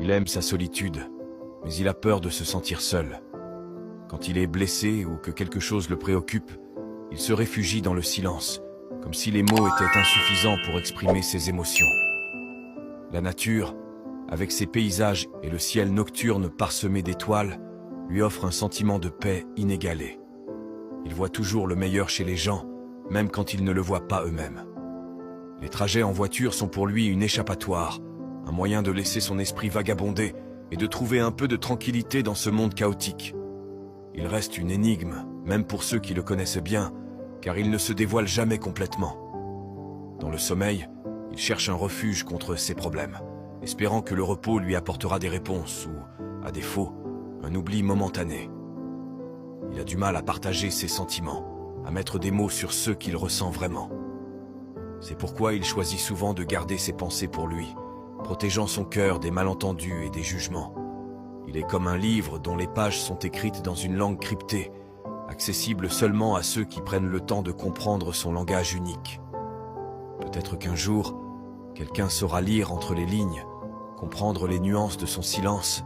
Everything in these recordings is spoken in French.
Il aime sa solitude, mais il a peur de se sentir seul. Quand il est blessé ou que quelque chose le préoccupe, il se réfugie dans le silence, comme si les mots étaient insuffisants pour exprimer ses émotions. La nature, avec ses paysages et le ciel nocturne parsemé d'étoiles, lui offre un sentiment de paix inégalé. Il voit toujours le meilleur chez les gens, même quand ils ne le voient pas eux-mêmes. Les trajets en voiture sont pour lui une échappatoire, un moyen de laisser son esprit vagabonder et de trouver un peu de tranquillité dans ce monde chaotique. Il reste une énigme, même pour ceux qui le connaissent bien, car il ne se dévoile jamais complètement. Dans le sommeil, il cherche un refuge contre ses problèmes, espérant que le repos lui apportera des réponses ou, à défaut, un oubli momentané. Il a du mal à partager ses sentiments, à mettre des mots sur ceux qu'il ressent vraiment. C'est pourquoi il choisit souvent de garder ses pensées pour lui, protégeant son cœur des malentendus et des jugements. Il est comme un livre dont les pages sont écrites dans une langue cryptée, accessible seulement à ceux qui prennent le temps de comprendre son langage unique. Peut-être qu'un jour, quelqu'un saura lire entre les lignes, comprendre les nuances de son silence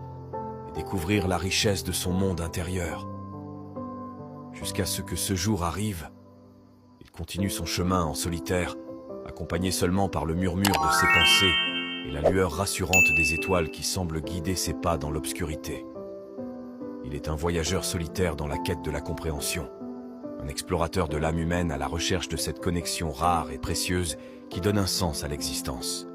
et découvrir la richesse de son monde intérieur. Jusqu'à ce que ce jour arrive, il continue son chemin en solitaire, accompagné seulement par le murmure de ses pensées et la lueur rassurante des étoiles qui semblent guider ses pas dans l'obscurité. Il est un voyageur solitaire dans la quête de la compréhension, un explorateur de l'âme humaine à la recherche de cette connexion rare et précieuse qui donne un sens à l'existence.